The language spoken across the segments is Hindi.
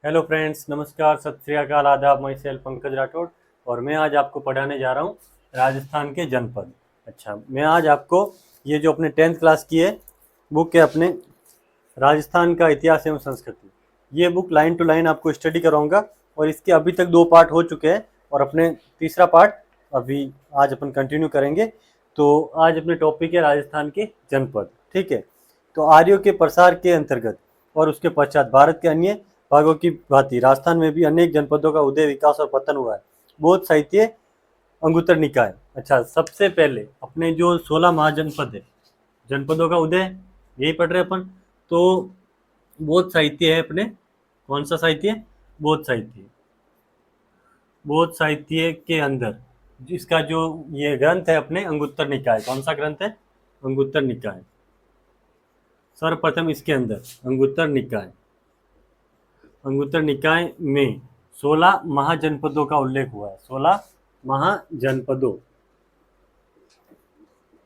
हेलो फ्रेंड्स, नमस्कार, सत श्री अकाल, आदाब। मैं सेल पंकज राठौड़ और मैं आज आपको पढ़ाने जा रहा हूँ राजस्थान के जनपद। अच्छा, मैं आज आपको ये जो अपने 10th क्लास की है बुक है अपने राजस्थान का इतिहास एवं संस्कृति, ये बुक लाइन टू लाइन आपको स्टडी कराऊंगा। और इसके अभी तक 2 पार्ट हो चुके हैं और अपने तीसरा पार्ट अभी आज अपन कंटिन्यू करेंगे। तो आज अपने टॉपिक है राजस्थान के जनपद। ठीक है, तो आर्यों के प्रसार के अंतर्गत और उसके पश्चात भारत के अन्य भागों की भांति राजस्थान में भी अनेक जनपदों का उदय, विकास और पतन हुआ है। बौद्ध साहित्य, अंगुत्तर निकाय। अच्छा, सबसे पहले अपने जो 16 महाजनपद है, जनपदों का उदय, यही पढ़ रहे अपन। तो बौद्ध साहित्य है अपने, कौन सा साहित्य? बौद्ध साहित्य। बौद्ध साहित्य के अंदर जिसका जो ये ग्रंथ है अपने अंगुत्तर निकाय, कौन सा ग्रंथ है? अंगुत्तर निकाय। सर्वप्रथम इसके अंदर अंगुत्तर निकाय, अंगुत्तर निकाय में 16 महाजनपदों का उल्लेख हुआ है। 16 महाजनपदों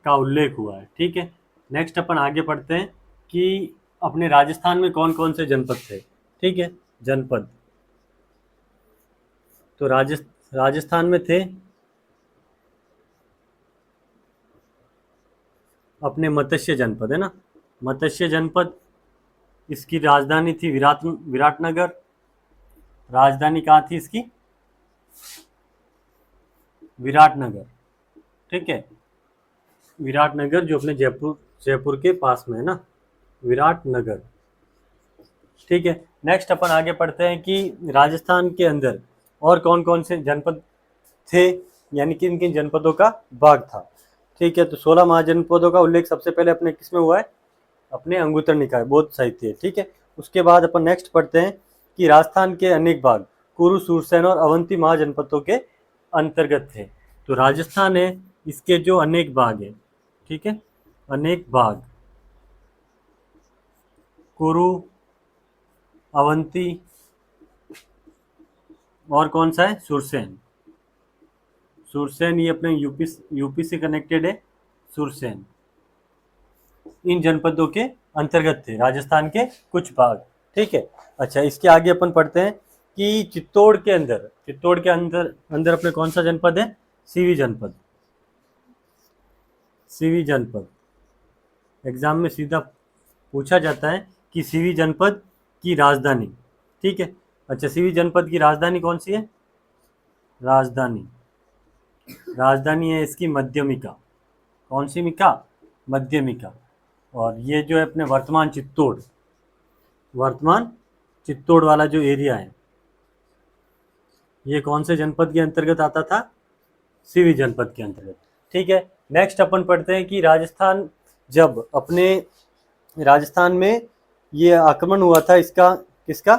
का उल्लेख हुआ है। ठीक है, नेक्स्ट अपन आगे पढ़ते हैं कि अपने राजस्थान में कौन कौन से जनपद थे। ठीक है, जनपद तो राजस्थान में थे अपने मत्स्य जनपद, है ना, मत्स्य जनपद। इसकी राजधानी थी विराटनगर। राजधानी कहाँ थी इसकी? विराटनगर। ठीक है, विराटनगर जो अपने जयपुर जयपुर के पास में है ना, विराटनगर। ठीक है, नेक्स्ट अपन आगे पढ़ते हैं कि राजस्थान के अंदर और कौन कौन से जनपद थे, यानी किन किन जनपदों का भाग था। ठीक है, तो 16 महाजनपदों का उल्लेख सबसे पहले अपने किसमें हुआ है? अपने अंगुत्तर निकाय, बौद्ध साहित्य। ठीक है, उसके बाद अपन नेक्स्ट पढ़ते हैं कि राजस्थान के अनेक भाग कुरु, सूरसेन और अवंती महाजनपदों के अंतर्गत थे। तो राजस्थान है, इसके जो अनेक भाग है, ठीक है, अनेक भाग, कुरु, अवंती और कौन सा है? सुरसेन। सुरसेन ये अपने यूपी से कनेक्टेड है, सुरसेन। इन जनपदों के अंतर्गत थे राजस्थान के कुछ भाग। ठीक है, अच्छा, इसके आगे अपन पढ़ते हैं कि चित्तौड़ के अंदर अंदर अपने कौन सा जनपद है? सीवी जनपद। सीवी जनपद एग्जाम में सीधा पूछा जाता है कि सीवी जनपद की राजधानी। ठीक है, अच्छा, सीवी जनपद की राजधानी कौन सी है? राजधानी राजधानी है इसकी मध्यमिका। कौन सी मिका? मध्यमिका। और ये जो है अपने वर्तमान चित्तौड़ वाला जो एरिया है, ये कौन से जनपद के अंतर्गत आता था? सीवी जनपद के अंतर्गत। ठीक है, नेक्स्ट अपन पढ़ते हैं कि राजस्थान में ये आक्रमण हुआ था, इसका किसका?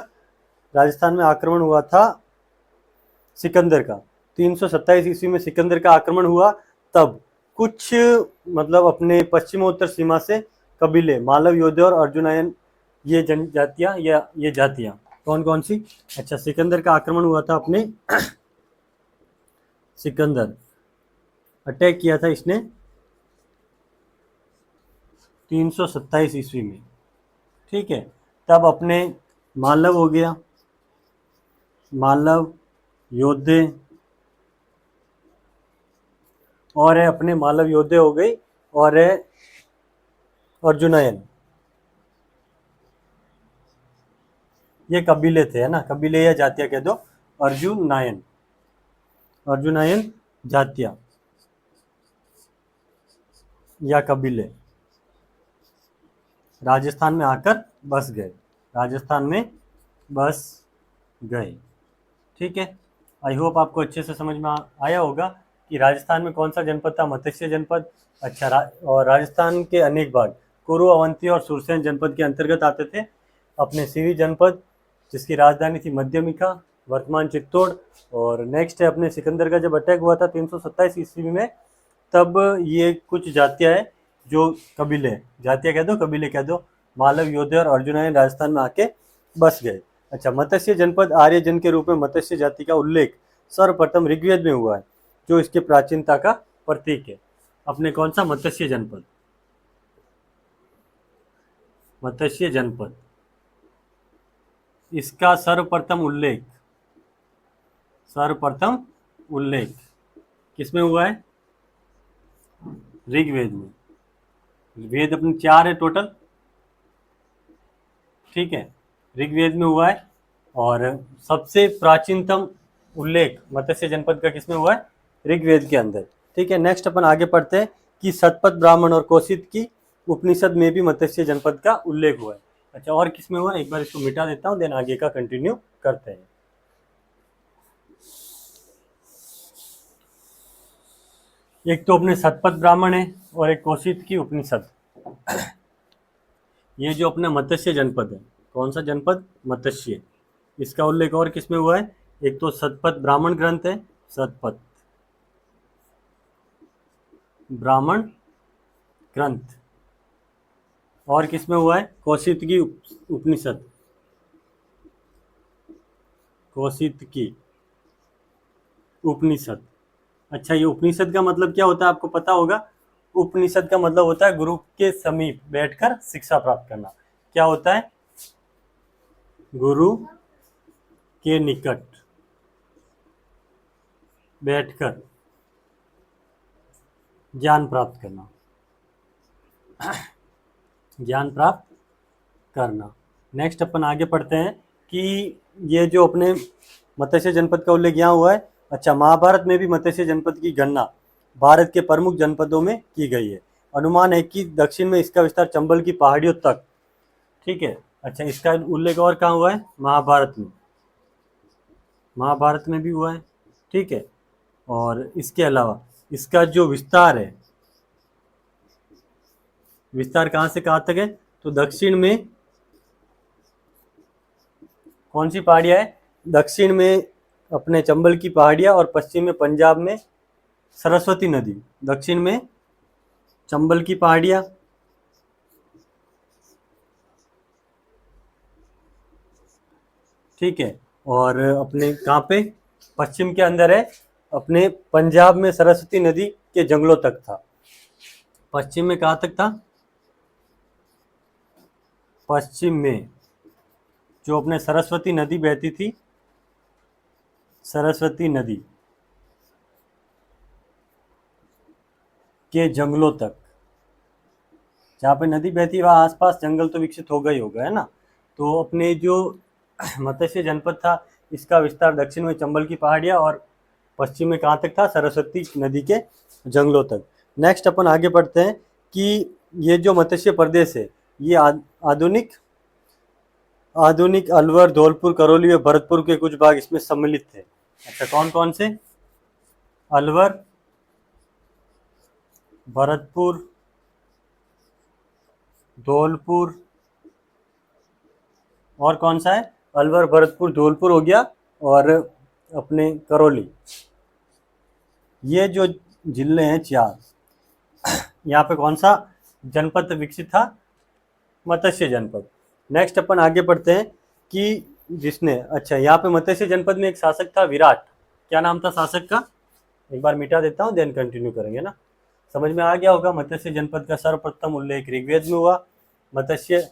राजस्थान में आक्रमण हुआ था सिकंदर का। 327 ईस्वी में सिकंदर का आक्रमण हुआ। तब कुछ मतलब अपने पश्चिमोत्तर सीमा से कबीले, मालव योद्धे और अर्जुनायन, ये जनजातियां या ये जातियां कौन कौन सी? अच्छा, सिकंदर का आक्रमण हुआ था अपने सिकंदर अटैक किया था इसने 327 ईस्वी में। ठीक है, तब अपने मालव हो गया, मालव योद्धे, और है अपने मालव योद्धे हो गई, और है अर्जुनायन। ये कबीले थे, है ना, कबीले या जातियां कह दो। अर्जुनायन, अर्जुनायन जातियां या कबीले राजस्थान में आकर बस गए, राजस्थान में बस गए। ठीक है, आई होप आपको अच्छे से समझ में आया होगा कि राजस्थान में कौन सा जनपद था? मत्स्य जनपद। अच्छा, और राजस्थान के अनेक भाग कुरु, अवंती और सुरसेन जनपद के अंतर्गत आते थे। अपने सीवी जनपद जिसकी राजधानी थी मध्यमिका, वर्तमान चित्तौड़। और नेक्स्ट है अपने सिकंदर का जब अटैक हुआ था 327 ईस्वी में, तब ये कुछ जातियां हैं जो कबीले, जातियां कह दो, कबीले कह दो, मालव योद्धे और अर्जुनायन राजस्थान में आके बस गए। अच्छा, मत्स्य जनपद आर्यजन के रूप में मत्स्य जाति का उल्लेख सर्वप्रथम ऋग्वेद में हुआ है, जो इसके प्राचीनता का प्रतीक है। अपने कौन सा? मत्स्य जनपद, मत्स्य जनपद इसका सर्वप्रथम उल्लेख किसमें हुआ है? ऋग्वेद में। वेद अपने 4 है टोटल, ठीक है, ऋग्वेद में हुआ है। और सबसे प्राचीनतम उल्लेख मत्स्य जनपद का किसमें हुआ है? ऋग्वेद के अंदर, ठीक है। नेक्स्ट अपन आगे पढ़ते हैं कि शतपथ ब्राह्मण और कौशिक की उपनिषद में भी मत्स्य जनपद का उल्लेख हुआ है। अच्छा, और किसमें हुआ? एक बार इसको मिटा देता हूँ, देन आगे का कंटिन्यू करते हैं। एक तो अपने शतपथ ब्राह्मण है और एक कौशिक की उपनिषद। ये जो अपना मत्स्य जनपद है, कौन सा जनपद? मत्स्य। इसका उल्लेख और किसमें हुआ है? एक तो शतपथ ब्राह्मण ग्रंथ है, शतपथ ब्राह्मण ग्रंथ, और किसमें हुआ है? कौशिक की उपनिषद, कौशिक की उपनिषद। अच्छा, ये उपनिषद का मतलब क्या होता है आपको पता होगा? उपनिषद का मतलब होता है गुरु के समीप बैठकर शिक्षा प्राप्त करना। क्या होता है? गुरु के निकट बैठकर ज्ञान प्राप्त करना, ज्ञान प्राप्त करना। नेक्स्ट अपन आगे पढ़ते हैं कि ये जो अपने मत्स्य जनपद का उल्लेख यहाँ हुआ है। अच्छा, महाभारत में भी मत्स्य जनपद की गणना भारत के प्रमुख जनपदों में की गई है। अनुमान है कि दक्षिण में इसका विस्तार चंबल की पहाड़ियों तक, ठीक है। अच्छा, इसका उल्लेख और कहाँ हुआ है? महाभारत में, महाभारत में भी हुआ है, ठीक है। और इसके अलावा इसका जो विस्तार है, विस्तार कहाँ से कहाँ तक है? तो दक्षिण में कौन सी पहाड़ियाँ है? दक्षिण में अपने चंबल की पहाड़ियाँ और पश्चिम में पंजाब में सरस्वती नदी। दक्षिण में चंबल की पहाड़ियाँ, ठीक है। और अपने कहाँ पे? पश्चिम के अंदर है, अपने पंजाब में सरस्वती नदी के जंगलों तक था। पश्चिम में कहाँ तक था? पश्चिम में जो अपने सरस्वती नदी बहती थी, सरस्वती नदी के जंगलों तक। जहाँ पे नदी बहती है वहाँ आसपास जंगल तो विकसित होगा ही होगा, है ना। तो अपने जो मत्स्य जनपद था, इसका विस्तार दक्षिण में चंबल की पहाड़ियाँ और पश्चिम में कहाँ तक था? सरस्वती नदी के जंगलों तक। नेक्स्ट अपन आगे बढ़ते हैं कि ये जो मत्स्य प्रदेश है, ये आधुनिक आधुनिक अलवर, धौलपुर, करौली और भरतपुर के कुछ भाग इसमें सम्मिलित थे। अच्छा, कौन कौन से? अलवर, भरतपुर, धौलपुर, और कौन सा है? अलवर, भरतपुर, धौलपुर हो गया, और अपने करौली। ये जो जिले हैं 4, यहाँ पे कौन सा जनपद विकसित था? मत्स्य जनपद। नेक्स्ट अपन आगे बढ़ते हैं कि जिसने, अच्छा, यहाँ पे मत्स्य जनपद में एक शासक था विराट। क्या नाम था शासक का? एक बार मिटा देता हूँ, देन कंटिन्यू करेंगे ना। समझ में आ गया होगा। मत्स्य जनपद का सर्वप्रथम उल्लेख ऋग्वेद में हुआ। मत्स्य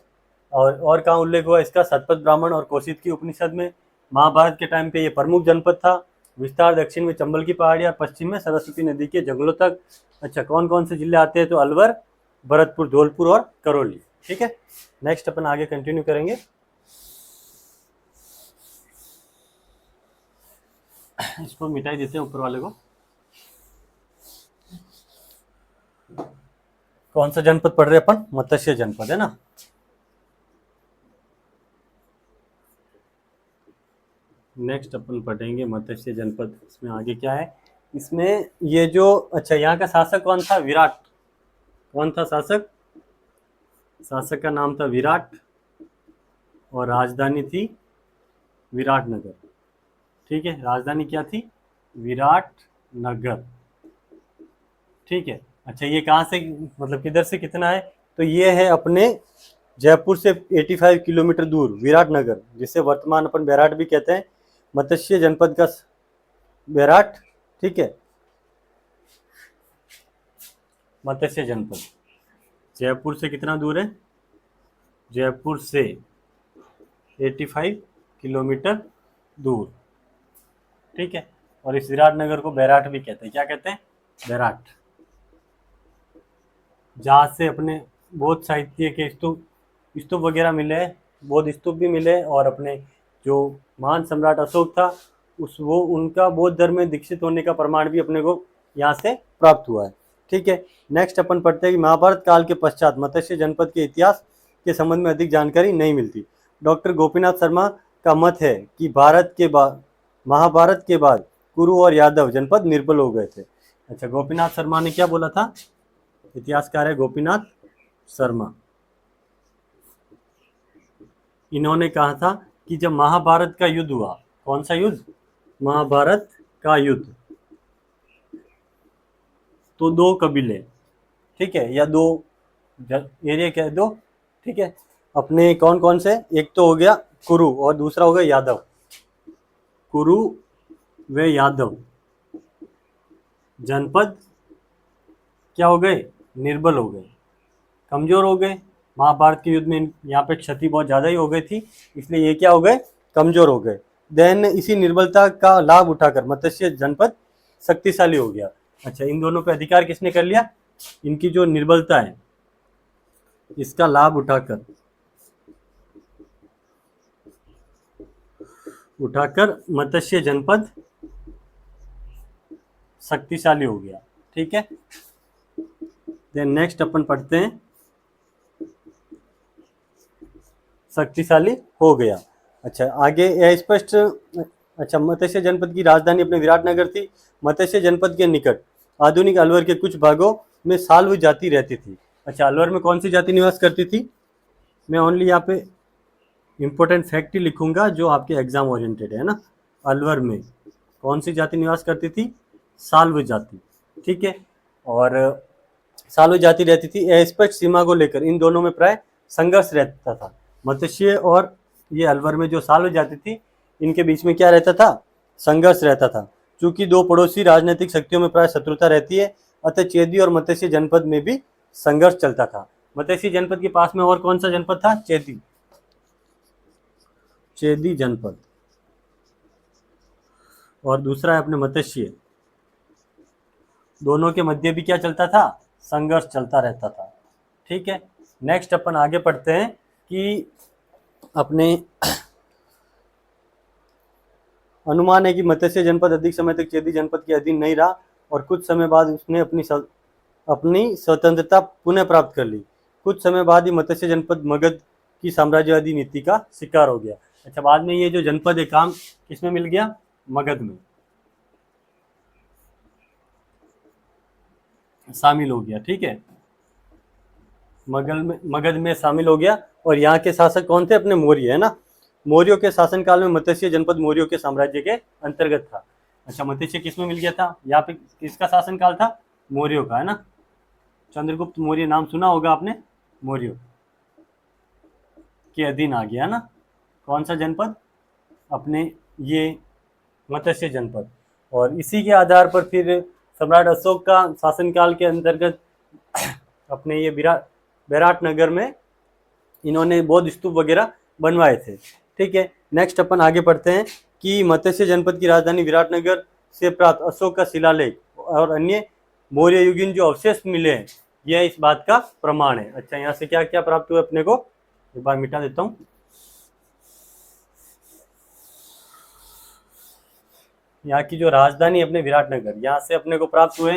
और कहाँ उल्लेख हुआ इसका? शतपथ ब्राह्मण और कौशिक की उपनिषद में। महाभारत के टाइम पे ये प्रमुख जनपद था। विस्तार दक्षिण में चंबल की पहाड़ियाँ, पश्चिम में सरस्वती नदी के जंगलों तक। अच्छा, कौन कौन से जिले आते हैं? तो अलवर, भरतपुर, धौलपुर और करौली, ठीक है। नेक्स्ट अपन आगे कंटिन्यू करेंगे। इसको मिटाई देते हैं ऊपर वाले को। कौन सा जनपद पढ़ रहे अपन? मत्स्य जनपद, है ना। नेक्स्ट अपन पढ़ेंगे मत्स्य जनपद। इसमें आगे क्या है? इसमें ये जो, अच्छा, यहाँ का शासक कौन था? विराट। कौन था शासक? शासक का नाम था विराट और राजधानी थी विराटनगर, ठीक है। राजधानी क्या थी? विराटनगर, ठीक है। अच्छा, ये कहाँ से, मतलब किधर से कितना है? तो ये है अपने जयपुर से 85 किलोमीटर दूर विराटनगर, जिसे वर्तमान अपन बैराट भी कहते हैं। मत्स्य जनपद का बैराट, ठीक है। मत्स्य जनपद जयपुर से कितना दूर है? जयपुर से 85 किलोमीटर दूर। ठीक है, और इस विराटनगर को बैराट भी कहते हैं। क्या कहते हैं? बैराट। जहाँ से अपने बौद्ध साहित्य के स्तूप स्तूप वगैरह मिले, बौद्ध स्तूप भी मिले, और अपने जो महान सम्राट अशोक था वो उनका बौद्ध धर्म में दीक्षित होने का प्रमाण भी अपने को यहाँ से प्राप्त हुआ है। ठीक है, नेक्स्ट अपन पढ़ते हैं कि महाभारत काल के पश्चात मत्स्य जनपद के इतिहास के संबंध में अधिक जानकारी नहीं मिलती। डॉक्टर गोपीनाथ शर्मा का मत है कि महाभारत के बाद कुरु और यादव जनपद निर्बल हो गए थे। अच्छा, गोपीनाथ शर्मा ने क्या बोला था? इतिहासकार है गोपीनाथ शर्मा। इन्होंने कहा था कि जब महाभारत का युद्ध हुआ, कौन सा युद्ध? महाभारत का युद्ध, तो दो कबीले, ठीक है, या दो एरिया कह दो, ठीक है, अपने कौन कौन से? एक तो हो गया कुरु और दूसरा हो गया यादव। कुरु व यादव जनपद क्या हो गए? निर्बल हो गए, कमजोर हो गए। महाभारत के युद्ध में यहाँ पे क्षति बहुत ज़्यादा ही हो गई थी, इसलिए ये क्या हो गए? कमजोर हो गए। देन इसी निर्बलता का लाभ उठाकर मत्स्य जनपद शक्तिशाली हो गया। अच्छा, इन दोनों पे अधिकार किसने कर लिया? इनकी जो निर्बलता है इसका लाभ उठाकर मत्स्य जनपद शक्तिशाली हो गया। ठीक है, देन नेक्स्ट अपन पढ़ते हैं शक्तिशाली हो गया। अच्छा, आगे यह स्पष्ट। अच्छा, मत्स्य जनपद की राजधानी अपने विराटनगर थी। मत्स्य जनपद के निकट आधुनिक अलवर के कुछ भागों में साल्व जाति रहती थी। अच्छा, अलवर में कौन सी जाति निवास करती थी? मैं ओनली यहाँ पे इम्पोर्टेंट फैक्ट ही लिखूंगा जो आपके एग्जाम ओरिएंटेड है ना। अलवर में कौन सी जाति निवास करती थी? साल्व जाति। ठीक है, और साल्व जाति रहती थी। स्पष्ट सीमा को लेकर इन दोनों में प्राय संघर्ष रहता था। मत्स्य और ये अलवर में जो साल्व जाति थी, इनके बीच में क्या रहता था? संघर्ष रहता था। चूंकि दो पड़ोसी राजनीतिक शक्तियों में प्राय शत्रुता रहती है, अतः चेदी और मत्स्य जनपद में भी संघर्ष चलता था। मत्स्य जनपद के पास में और कौन सा जनपद था? चेदी जनपद, और दूसरा है अपने मत्स्य। दोनों के मध्य भी क्या चलता था? संघर्ष चलता रहता था। ठीक है, नेक्स्ट अपन आगे पढ़ते हैं कि अपने अनुमान है कि मत्स्य जनपद अधिक समय तक चेदी जनपद के अधीन नहीं रहा और कुछ समय बाद उसने अपनी स्वतंत्रता पुनः प्राप्त कर ली। कुछ समय बाद ही मत्स्य जनपद मगध की साम्राज्यवादी नीति का शिकार हो गया। अच्छा, बाद में ये जो जनपद है काम किसमें मिल गया? मगध में शामिल हो गया। ठीक है, मगध में शामिल हो गया। और यहाँ के शासक कौन थे? अपने मौर्य, है ना। मौर्यों के शासनकाल में मत्स्य जनपद मौर्यों के साम्राज्य के अंतर्गत था। अच्छा, मत्स्य किसमें मिल गया था? यहाँ पे किसका शासनकाल था? मौर्यों का, है ना। चंद्रगुप्त मौर्य नाम सुना होगा आपने। मौर्यों के अधीन आ गया ना कौन सा जनपद? अपने ये मत्स्य जनपद। और इसी के आधार पर फिर सम्राट अशोक का शासनकाल के अंतर्गत अपने ये विराटनगर में इन्होंने बौद्ध स्तूप वगैरह बनवाए थे। ठीक है, नेक्स्ट अपन आगे पढ़ते हैं कि मत्स्य जनपद की राजधानी विराटनगर से प्राप्त अशोक का शिलालेख और अन्य मौर्य युगीन जो अवशेष मिले हैं, यह इस बात का प्रमाण है। अच्छा, यहाँ से क्या क्या प्राप्त हुआ अपने को? एक बार मिटा देता हूँ। यहाँ की जो राजधानी अपने विराटनगर, यहाँ से अपने को प्राप्त हुए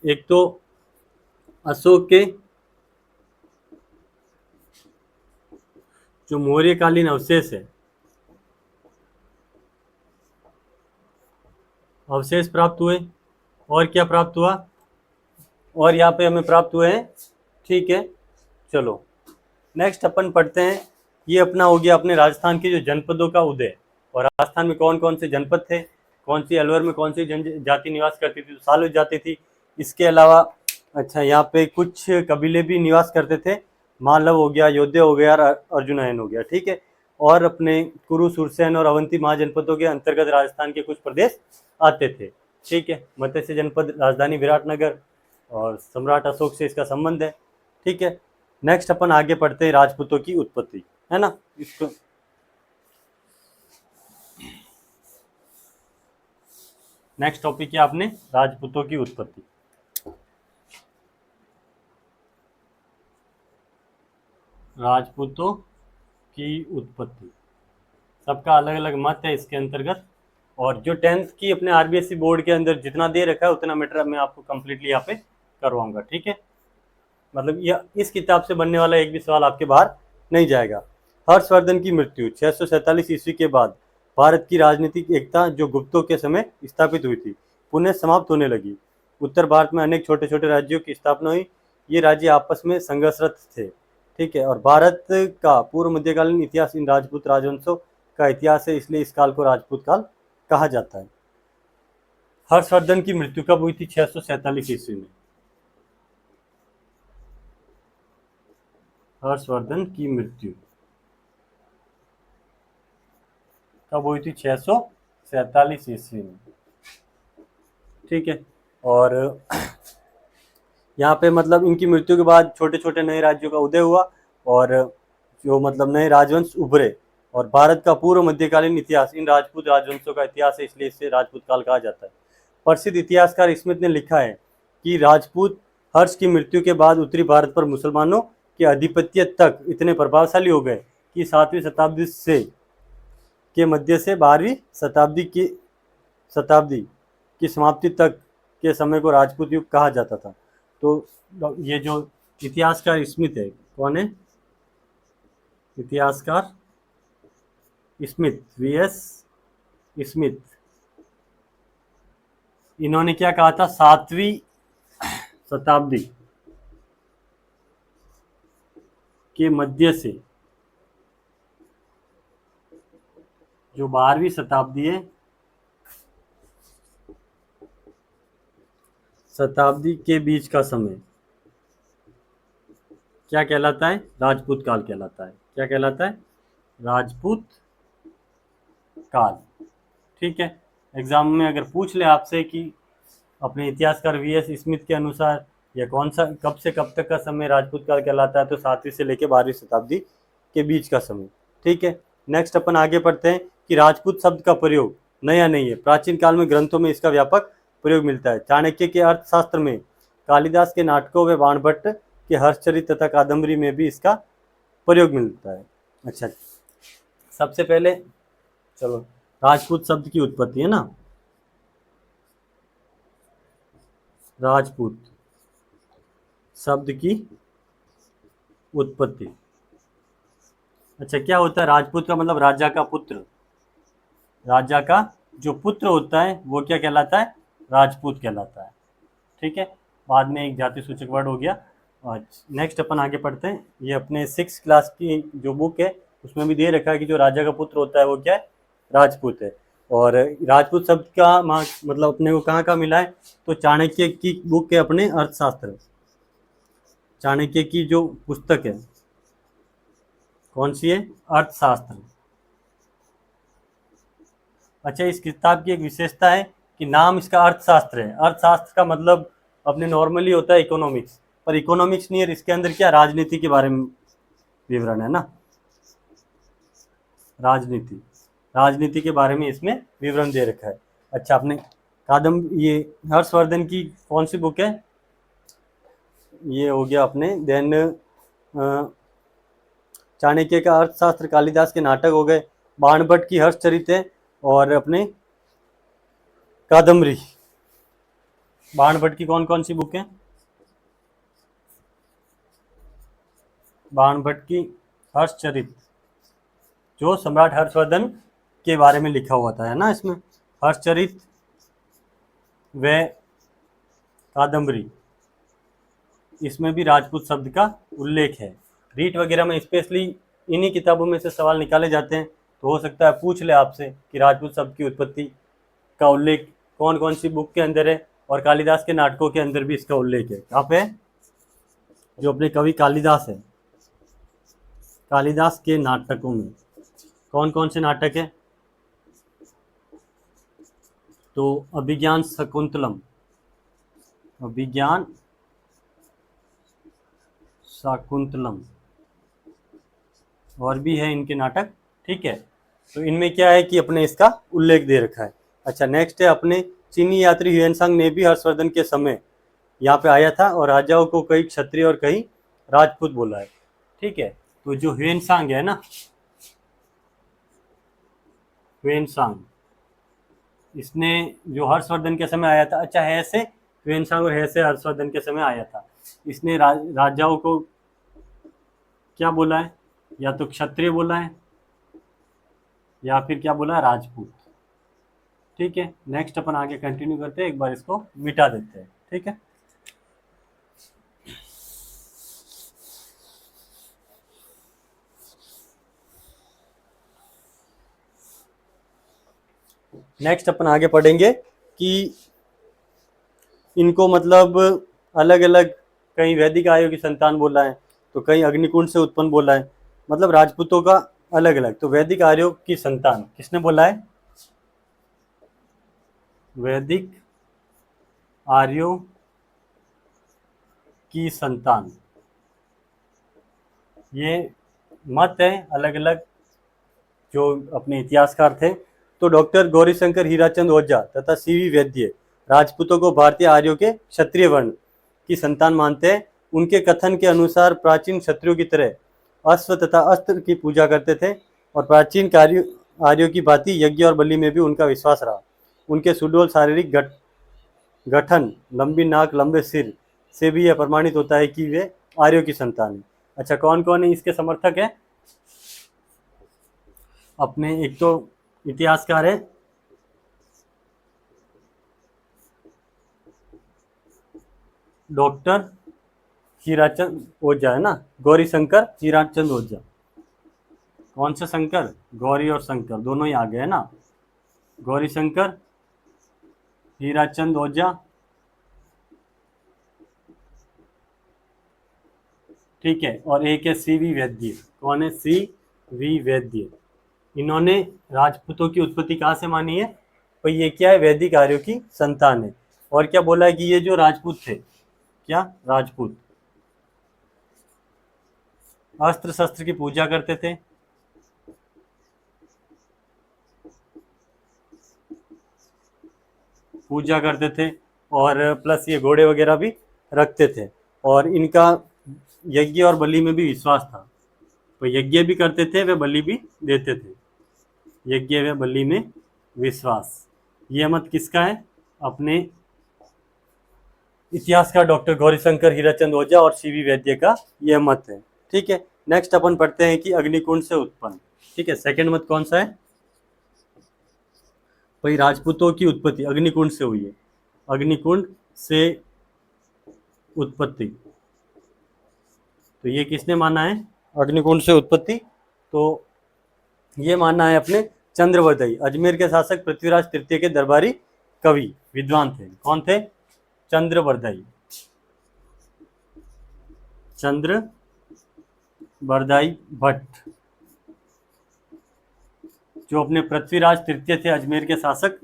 एक तो अशोक के जो मौर्यकालीन अवशेष है, अवशेष प्राप्त हुए। और क्या प्राप्त हुआ? और यहाँ पे हमें प्राप्त हुए हैं। ठीक है, चलो नेक्स्ट अपन पढ़ते हैं। ये अपना हो गया अपने राजस्थान के जो जनपदों का उदय। और राजस्थान में कौन कौन से जनपद थे? कौन सी अलवर में कौन सी जनजाति निवास करती थी? तो साल्व जाति थी। इसके अलावा अच्छा, यहाँ पे कुछ कबीले भी निवास करते थे। मालव हो गया, योद्धा हो गया, अर्जुनयन हो गया। ठीक है, और अपने कुरु, सुरसेन और अवंती महाजनपदों के अंतर्गत राजस्थान के कुछ प्रदेश आते थे। ठीक है, मत्स्य जनपद, राजधानी विराटनगर, और सम्राट अशोक से इसका संबंध है। ठीक है, नेक्स्ट अपन आगे पढ़ते हैं राजपूतों की उत्पत्ति, है ना। इसको नेक्स्ट टॉपिक है आपने राजपूतों की उत्पत्ति। राजपूतों की उत्पत्ति, सबका अलग अलग मत है इसके अंतर्गत, और जो 10th की अपने आरबीएसई बोर्ड के अंदर जितना दे रखा है उतना मैटर मैं आपको कंप्लीटली यहाँ पे करवाऊंगा, ठीक है। मतलब यह इस किताब से बनने वाला एक भी सवाल आपके बाहर नहीं जाएगा। हर्षवर्धन की मृत्यु 647 ईस्वी के बाद भारत की राजनीतिक एकता जो गुप्तों के समय स्थापित हुई थी पुनः समाप्त होने लगी। उत्तर भारत में अनेक छोटे छोटे राज्यों की स्थापना हुई। ये राज्य आपस में संघर्षरत थे, ठीक है। और भारत का पूर्व मध्यकालीन इतिहास इन राजपूत राजवंशों का इतिहास है, इसलिए इस काल को राजपूत काल कहा जाता है। हर्षवर्धन की मृत्यु कब हुई थी? 647 ईस्वी में। हर्षवर्धन की मृत्यु कब हुई थी? 647 ईस्वी में, ठीक है। और यहाँ पे मतलब इनकी मृत्यु के बाद छोटे छोटे नए राज्यों का उदय हुआ और जो मतलब नए राजवंश उभरे, और भारत का पूर्व मध्यकालीन इतिहास इन राजपूत राजवंशों का इतिहास है, इसलिए इसे राजपूत काल कहा जाता है। प्रसिद्ध इतिहासकार स्मिथ ने लिखा है कि राजपूत हर्ष की मृत्यु के बाद उत्तरी भारत पर मुसलमानों के आधिपत्य तक इतने प्रभावशाली हो गए कि 7वीं शताब्दी से के मध्य से 12वीं शताब्दी की समाप्ति तक के समय को राजपूत युग कहा जाता था। तो ये जो इतिहासकार स्मिथ है, कौन है? इतिहासकार स्मिथ, वीएस स्मिथ, इन्होंने क्या कहा था? 7वीं शताब्दी के मध्य से जो 12वीं शताब्दी है, शताब्दी के बीच का समय क्या कहलाता है? राजपूत काल कहलाता है। क्या कहलाता है? राजपूत काल, ठीक है। एग्जाम में अगर पूछ ले आपसे कि अपने इतिहासकार वीएस स्मिथ के अनुसार यह कौन सा कब से कब तक का समय राजपूत काल कहलाता है, तो 7वीं से लेकर 12वीं शताब्दी के बीच का समय, ठीक है। नेक्स्ट अपन आगे पढ़ते हैं कि राजपूत शब्द का प्रयोग नया नहीं है। प्राचीन काल में ग्रंथों में इसका व्यापक प्रयोग मिलता है। चाणक्य के अर्थशास्त्र में, कालिदास के नाटकों व बाणभट्ट के हर्षचरित तथा कादम्बरी में भी इसका प्रयोग मिलता है। अच्छा, सबसे पहले चलो राजपूत शब्द की उत्पत्ति है ना, राजपूत शब्द की उत्पत्ति। अच्छा, क्या होता है राजपूत का मतलब? राजा का पुत्र। राजा का जो पुत्र होता है वो क्या कहलाता है? राजपूत कहलाता है, ठीक है। बाद में एक जाति सूचक वर्ड हो गया। नेक्स्ट अपन आगे पढ़ते हैं। ये अपने 6th क्लास की जो बुक है उसमें भी दे रखा है कि जो राजा का पुत्र होता है वो क्या है? राजपूत है। और राजपूत शब्द का मतलब अपने को कहाँ मिला है? तो चाणक्य की बुक है अपने अर्थशास्त्र, चाणक्य की जो पुस्तक है कौन सी है? अर्थशास्त्र। अच्छा, इस किताब की एक विशेषता है कि नाम इसका अर्थशास्त्र है। अर्थशास्त्र का मतलब अपने नॉर्मली होता है इकोनॉमिक्स, पर इकोनॉमिक्स नहीं है, इसके अंदर क्या राजनीति के बारे में विवरण है ना, राजनीति के बारे में इसमें विवरण दे रखा है। अच्छा, आपने ये हर्षवर्धन की कौन सी बुक है? ये हो गया अपने देन चाणक्य का अर्थशास्त्र, कालिदास के नाटक हो गए, बाणभट्ट की हर्षचरित है, और अपने कादम्बरी। बाणभट्ट की कौन कौन सी बुक है? बाणभट्ट की हर्षचरित जो सम्राट हर्षवर्धन के बारे में लिखा हुआ था, है ना, इसमें हर्षचरित व कादम्बरी, इसमें भी राजपूत शब्द का उल्लेख है। रीट वगैरह में स्पेशली इन्हीं किताबों में से सवाल निकाले जाते हैं, तो हो सकता है पूछ ले आपसे कि राजपूत शब्द की उत्पत्ति का उल्लेख कौन कौन सी बुक के अंदर है, और कालिदास के नाटकों के अंदर भी इसका उल्लेख है। कहाँ पे? जो अपने कवि कालिदास है, कालिदास के नाटकों में कौन कौन से नाटक है? तो अभिज्ञान शाकुंतलम, अभिज्ञान शाकुंतलम, और भी है इनके नाटक, ठीक है। तो इनमें क्या है कि अपने इसका उल्लेख दे रखा है। अच्छा, नेक्स्ट है अपने चीनी यात्री ह्वेनसांग ने भी हर्षवर्धन के समय यहाँ पे आया था और राजाओं को कई क्षत्रिय और कई राजपूत बोला है। ठीक है, तो जो ह्वेनसांग है ना, ह्वेनसांग, इसने जो हर्षवर्धन के समय आया था, अच्छा है से ह्वेनसांग और है से हर्षवर्धन के समय आया था, इसने राजाओं को क्या बोला है, या तो क्षत्रिय बोला है या फिर क्या बोला है, राजपूत। ठीक है, नेक्स्ट अपन आगे कंटिन्यू करते हैं, एक बार इसको मिटा देते हैं। ठीक है, नेक्स्ट अपन आगे पढ़ेंगे कि इनको मतलब अलग अलग कहीं वैदिक आर्यों की संतान बोला है, तो कहीं अग्निकुंड से उत्पन्न बोला है, मतलब राजपूतों का अलग अलग। तो वैदिक आर्यों की संतान किसने बोला है, वैदिक आर्यों की संतान, ये मत है अलग अलग जो अपने इतिहासकार थे। तो डॉक्टर गौरीशंकर हीराचंद ओझा तथा सीवी वैद्य राजपूतों को भारतीय आर्यों के क्षत्रिय वर्ण की संतान मानते हैं। उनके कथन के अनुसार प्राचीन क्षत्रियों की तरह अश्व तथा अस्त्र की पूजा करते थे और प्राचीन आर्यों की भांति यज्ञ और बलि में भी उनका विश्वास रहा। उनके सुडौल शारीरिक गठन, लंबी नाक, लंबे सिर से भी यह प्रमाणित होता है कि वे आर्यों की संतान है। अच्छा, कौन कौन है इसके समर्थक है अपने, एक तो इतिहासकार है डॉक्टर हीराचंद ओझा, है ना, गौरी शंकर हीराचंद ओझा। कौन से शंकर, गौरी और शंकर दोनों ही आ गए, है ना, गौरी शंकर हीराचंद ओझा। ठीक है, और एक है सीवी वैद्य। कौन है, सीवी वैद्य। इन्होंने राजपूतों की उत्पत्ति कहाँ से मानी है, तो ये क्या है, वैदिक आर्यों की संतान है। और क्या बोला है कि ये जो राजपूत थे, क्या राजपूत अस्त्र शस्त्र की पूजा करते थे, पूजा करते थे, और प्लस ये घोड़े वगैरह भी रखते थे, और इनका यज्ञ और बलि में भी विश्वास था। तो यज्ञ भी करते थे, वे बलि भी देते थे, यज्ञ व बलि में विश्वास। ये मत किसका है, अपने इतिहासकार डॉक्टर गौरीशंकर हीराचंद ओझा और सीवी वैद्य का यह मत है। ठीक है, नेक्स्ट अपन पढ़ते हैं कि अग्निकुंड से उत्पन्न। ठीक है, सेकंड मत कौन सा है भाई, राजपूतों की उत्पत्ति अग्निकुंड से हुई है, अग्निकुंड से उत्पत्ति। तो ये किसने माना है अग्निकुंड से उत्पत्ति, तो ये मानना है अपने चंद्रवदयी, अजमेर के शासक पृथ्वीराज तृतीय के दरबारी कवि विद्वान थे। कौन थे, चंद्रवरदायी, चंद्रवरदायी भट्ट, जो अपने पृथ्वीराज तृतीय थे, अजमेर के शासक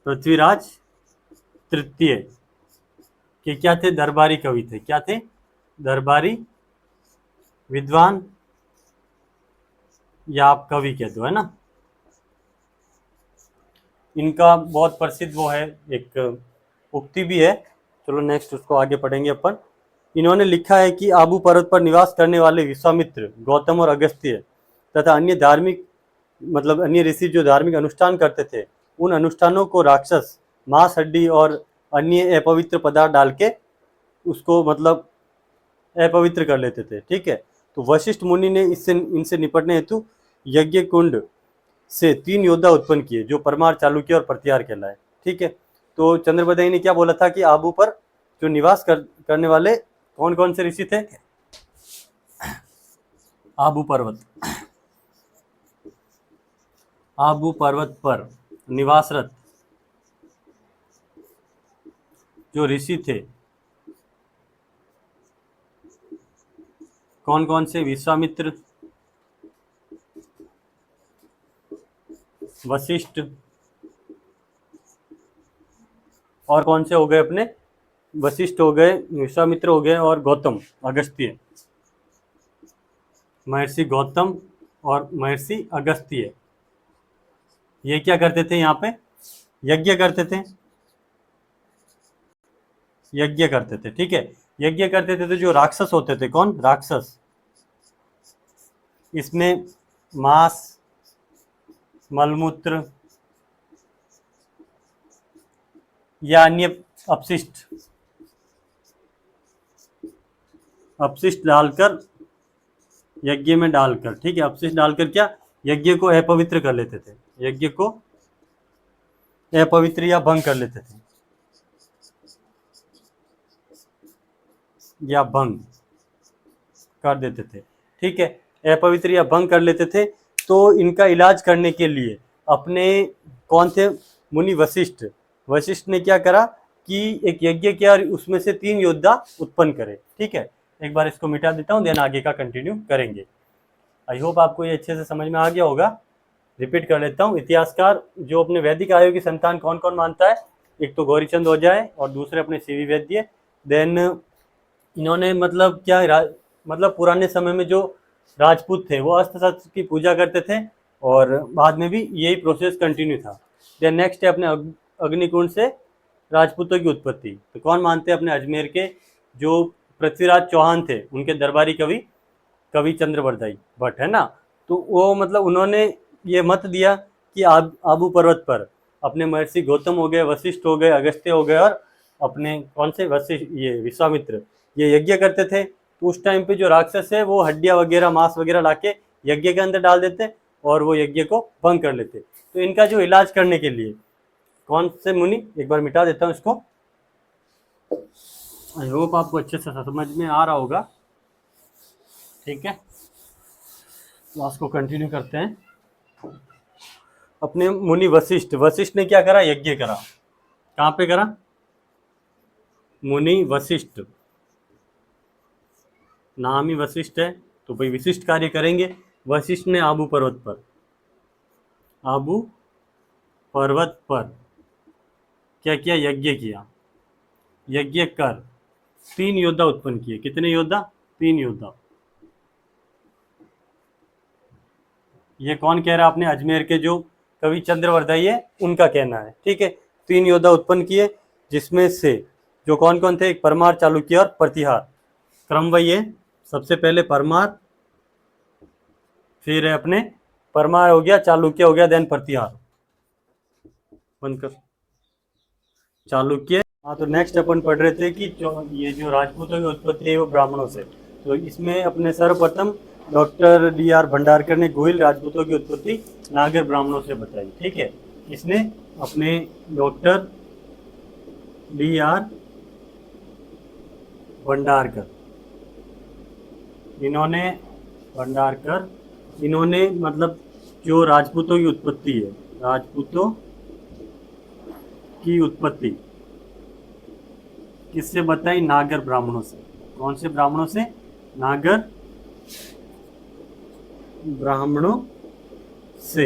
पृथ्वीराज तृतीय के क्या थे, दरबारी कवि थे। क्या थे, दरबारी विद्वान, या आप कवि कह दो, है ना। इनका बहुत प्रसिद्ध वो है, एक उक्ति भी है। चलो नेक्स्ट उसको आगे पढ़ेंगे अपन। इन्होंने लिखा है कि आबू पर्वत पर निवास करने वाले विश्वामित्र, गौतम और अगस्त्य तथा अन्य धार्मिक मतलब अन्य ऋषि जो धार्मिक अनुष्ठान करते थे, उन अनुष्ठानों को राक्षस मांस, हड्डी और अन्य अपवित्र पदार्थ डाल के उसको मतलब अपवित्र कर लेते थे। ठीक है, तो वशिष्ठ मुनि ने इनसे निपटने हेतु यज्ञ कुंड से 3 योद्धा उत्पन्न किए, जो परमार, चालुक्य और प्रत्यार कहलाए। ठीक है, तो चंद्रवदयी ने क्या बोला था कि आबू पर जो निवास करने वाले कौन कौन से ऋषि थे, आबू पर्वत पर निवासरत जो ऋषि थे, कौन कौन से, विश्वामित्र, वशिष्ठ, और कौन से हो गए अपने, वशिष्ठ हो गए, विश्वामित्र हो गए, और गौतम, अगस्त्य, महर्षि गौतम और महर्षि अगस्त्य। ये क्या करते थे, यहाँ पे यज्ञ करते थे, यज्ञ करते थे, ठीक है। यज्ञ करते थे तो जो राक्षस होते थे, कौन राक्षस, इसमें मांस, मलमूत्र या अन्य अपशिष्ट अपशिष्ट डालकर, यज्ञ में डालकर, ठीक है, अपशिष्ट डालकर क्या यज्ञ को अपवित्र कर लेते थे, यज्ञ को अपवित्र या भंग कर लेते थे, या भंग कर देते थे, ठीक है, अपवित्र या भंग कर लेते थे। तो इनका इलाज करने के लिए अपने कौन थे मुनि वशिष्ठ, वशिष्ठ ने क्या करा कि एक यज्ञ किया और उसमें से 3 योद्धा उत्पन्न करे, ठीक है। एक बार इसको मिटा देता हूँ, देन आगे का कंटिन्यू करेंगे। आई होप आपको ये अच्छे से समझ में आ गया होगा। रिपीट कर लेता हूँ, इतिहासकार जो अपने वैदिक आयु की संतान कौन कौन मानता है, एक तो गौरीचंद ओझा है और दूसरे अपने सीवी वैद्य। देन इन्होंने मतलब क्या मतलब पुराने समय में जो राजपूत थे वो अस्त्र शस्त्र की पूजा करते थे और बाद में भी यही प्रोसेस कंटिन्यू था। देन नेक्स्ट है अपने अग्निकुंड से राजपूतों की उत्पत्ति। तो कौन मानते हैं, अपने अजमेर के जो पृथ्वीराज चौहान थे उनके दरबारी कवि चंद्रवरदाई भट्ट है ना, तो वो मतलब उन्होंने ये मत दिया कि आबू पर्वत पर अपने महर्षि गौतम हो गए, वशिष्ठ हो गए, अगस्त्य हो गए और अपने कौन से वशिष्ठ ये विश्वामित्र ये यज्ञ करते थे। तो उस टाइम पे जो राक्षस है वो हड्डियाँ वगैरह मांस वगैरह लाके यज्ञ के अंदर डाल देते और वो यज्ञ को भंग कर लेते। तो इनका जो इलाज करने के लिए कौन से मुनि, एक बार मिटा देता हूँ इसको, आई होप आपको अच्छे से समझ में आ रहा होगा, ठीक है। क्लास को कंटिन्यू करते हैं। अपने मुनि वशिष्ठ ने क्या करा, यज्ञ करा। कहाँ पे करा, मुनि वशिष्ठ, नाम ही वशिष्ठ है तो भाई विशिष्ट कार्य करेंगे। वशिष्ठ ने आबू पर्वत पर क्या किया, यज्ञ किया। यज्ञ कर 3 योद्धा उत्पन्न किए। कितने योद्धा, 3 योद्धा। ये कौन कह रहा है, अपने अजमेर के जो कवि चंद्रवरदाई है उनका कहना है, ठीक है। 3 योद्धा उत्पन्न किए जिसमें से जो कौन कौन थे, एक परमार, चालुक्य और प्रतिहार। क्रम वही है, सबसे पहले परमार, फिर अपने परमार हो गया, चालुक्य हो गया, देन प्रतिहार। बंद कर, चालुक्य। हाँ, तो नेक्स्ट अपन पढ़ रहे थे कि ये जो राजपूतों की उत्पत्ति है वो ब्राह्मणों से। तो इसमें अपने सर्वप्रथम डॉक्टर डी.आर. भंडारकर ने गोयल राजपूतों की उत्पत्ति नागर ब्राह्मणों से बताई, ठीक है। इसने अपने डॉक्टर डी.आर. भंडारकर, इन्होंने मतलब जो राजपूतों की उत्पत्ति है, राजपूतों की उत्पत्ति किससे बताई, नागर ब्राह्मणों से। कौन से ब्राह्मणों से, नागर ब्राह्मणों से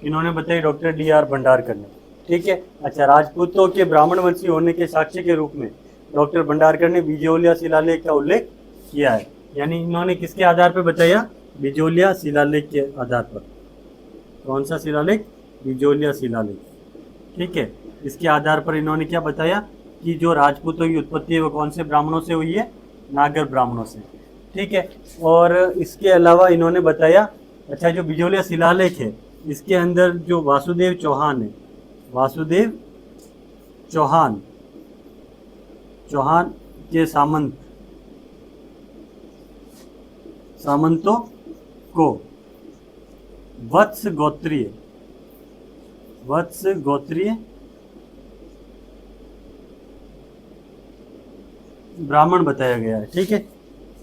इन्होंने बताई डॉक्टर डी.आर. भंडारकर ने, ठीक है। अच्छा, राजपूतों के ब्राह्मण वंशी होने के साक्ष्य के रूप में डॉक्टर भंडारकर ने बिजोलिया शिलालेख का उल्लेख किया है। यानी इन्होंने किसके आधार पर बताया, बिजोलिया शिलालेख के आधार पर। कौन सा शिलालेख, बिजोलिया शिलालेख, ठीक है। इसके आधार पर इन्होंने क्या बताया कि जो राजपूतों की उत्पत्ति है वो कौन से ब्राह्मणों से हुई है, नागर ब्राह्मणों से, ठीक है। और इसके अलावा इन्होंने बताया, अच्छा, जो बिजोलिया शिलालेख है इसके अंदर जो वासुदेव चौहान है, वासुदेव चौहान के सामंतों को वत्स गोत्रीय ब्राह्मण बताया गया है, ठीक है।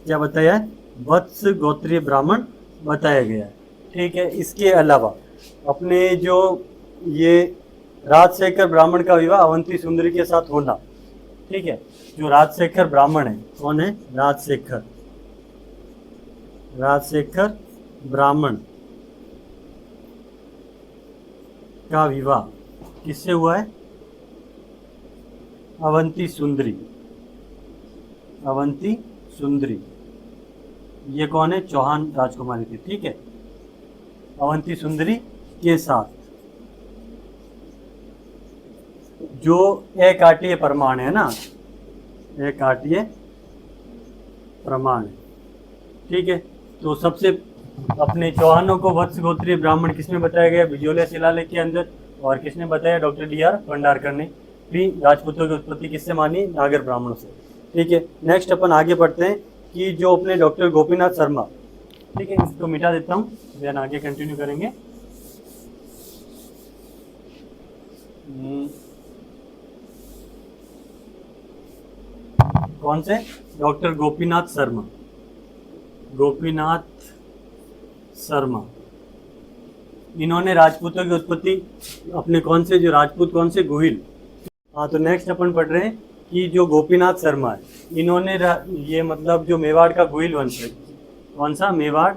क्या बताया है, वत्स गोत्रीय ब्राह्मण बताया गया है, ठीक है। इसके अलावा अपने जो ये राजशेखर ब्राह्मण का विवाह अवंती सुंदरी के साथ होना, ठीक है। जो राजशेखर ब्राह्मण है, कौन है, राजशेखर ब्राह्मण का विवाह किससे हुआ है, अवंती सुंदरी। ये कौन है, चौहान राजकुमारी थी, ठीक है। अवंती सुंदरी के साथ जो अकाटीय प्रमाण है ना, एकार्टीय प्रमाण। ठीक है, तो सबसे अपने चौहानों को वत्स गोत्रीय ब्राह्मण किसने बताया गया? बिजोलिया शिलालेख के अंदर। और किसने बताया? Doctor DR. भंडारकर ने भी राजपूतों की उत्पत्ति किससे मानी? नागर ब्राह्मणों से। ठीक है, नेक्स्ट अपन आगे बढ़ते हैं कि जो अपने डॉक्टर गोपीनाथ शर्मा, ठीक है, इसको मिटा देता हूँ, देन आगे कंटिन्यू करेंगे। कौन से? डॉक्टर गोपीनाथ शर्मा। गोपीनाथ शर्मा, इन्होंने राजपूतों की उत्पत्ति अपने कौन से, जो राजपूत कौन से? गोहिल। हाँ, तो नेक्स्ट अपन पढ़ रहे हैं कि जो गोपीनाथ शर्मा है, इन्होंने ये मतलब जो मेवाड़ का गोहिल वंश है, कौन सा? मेवाड़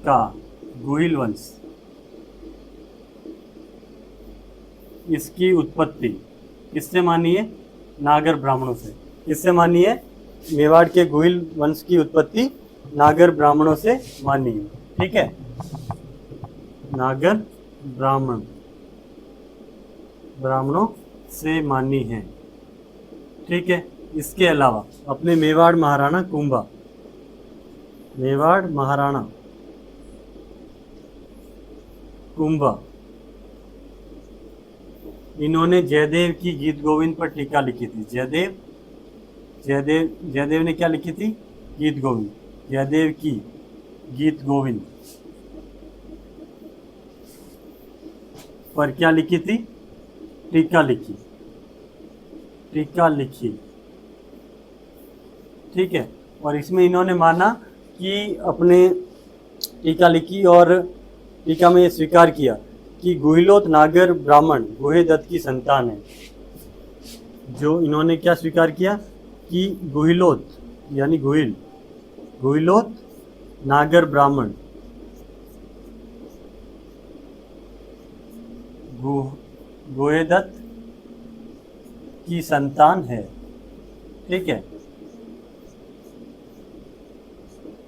का गोहिल वंश, इसकी उत्पत्ति किससे मानी है? नागर ब्राह्मणों से। किससे मानी है? मेवाड़ के गोहिल वंश की उत्पत्ति नागर ब्राह्मणों से मानी है। ठीक है, नागर ब्राह्मणों से मानी है। ठीक है, इसके अलावा अपने मेवाड़ महाराणा कुंभा, मेवाड़ महाराणा कुंभा, इन्होंने जयदेव की गीत गोविंद पर टीका लिखी थी। जयदेव ने क्या लिखी थी? गीत गोविंद। जयदेव की गीत गोविंद पर क्या लिखी थी? टीका लिखी। ठीक है, और इसमें इन्होंने माना कि अपने टीका लिखी और टीका में स्वीकार किया कि गुहिलोत नागर ब्राह्मण गुहे दत्त की संतान है। जो इन्होंने क्या स्वीकार किया कि गुहिलोत यानी गुहिलोत नागर ब्राह्मण गुहे दत्त की संतान है। ठीक है,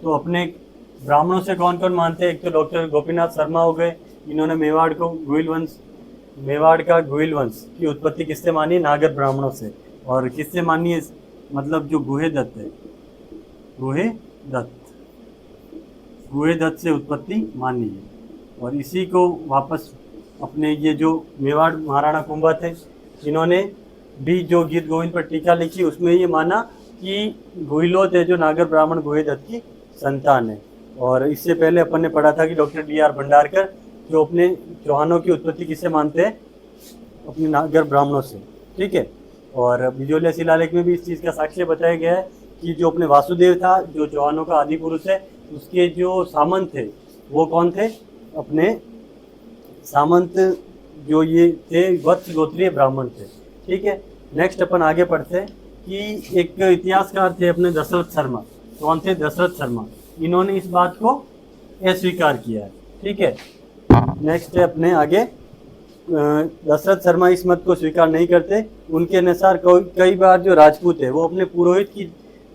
तो अपने ब्राह्मणों से कौन कौन मानते हैं? एक तो डॉक्टर गोपीनाथ शर्मा हो गए, इन्होंने मेवाड़ का गोहिल वंश की उत्पत्ति किससे मानी? नागर ब्राह्मणों से। और किससे मानी है? मतलब जो गुहे दत्त है, गुहे दत्त से उत्पत्ति मानी है। और इसी को वापस अपने ये जो मेवाड़ महाराणा कुंभा थे, इन्होंने भी जो गीत गोविंद पर टीका लिखी, उसमें ये माना कि गुहिलोत है जो नागर ब्राह्मण गुहे दत्त की संतान है। और इससे पहले अपन ने पढ़ा था कि डॉक्टर डी.आर. भंडारकर जो अपने चौहानों की उत्पत्ति किससे मानते हैं? अपने नागर ब्राह्मणों से। ठीक है, और बिजोलिया शिलालेख में भी इस चीज़ का साक्ष्य बताया गया है कि जो अपने वासुदेव था, जो चौहानों का आदि पुरुष है, उसके जो सामंत थे वो कौन थे? अपने सामंत जो ये थे वत्स गोत्रीय ब्राह्मण थे। ठीक है, नेक्स्ट अपन आगे पढ़ते हैं कि एक इतिहासकार थे अपने दशरथ शर्मा। कौन थे? दशरथ शर्मा। इन्होंने इस बात को अस्वीकार किया है। ठीक है, नेक्स्ट है अपने आगे, दशरथ शर्मा इस मत को स्वीकार नहीं करते। उनके अनुसार कई बार जो राजपूत है वो अपने पुरोहित की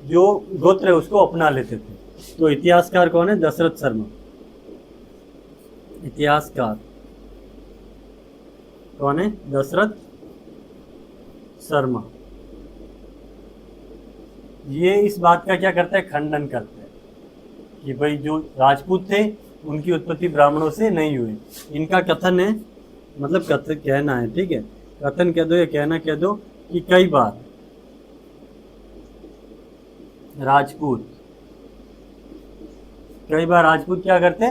जो गोत्र है उसको अपना लेते थे। तो इतिहासकार कौन है? दशरथ शर्मा। इतिहासकार कौन है? दशरथ शर्मा। ये इस बात का क्या करता है? खंडन करता है कि भाई जो राजपूत थे उनकी उत्पत्ति ब्राह्मणों से नहीं हुई। इनका कथन है, मतलब कथन कहना है, ठीक है, कथन कह दो या कहना कह दो, कि कई बार राजपूत क्या करते?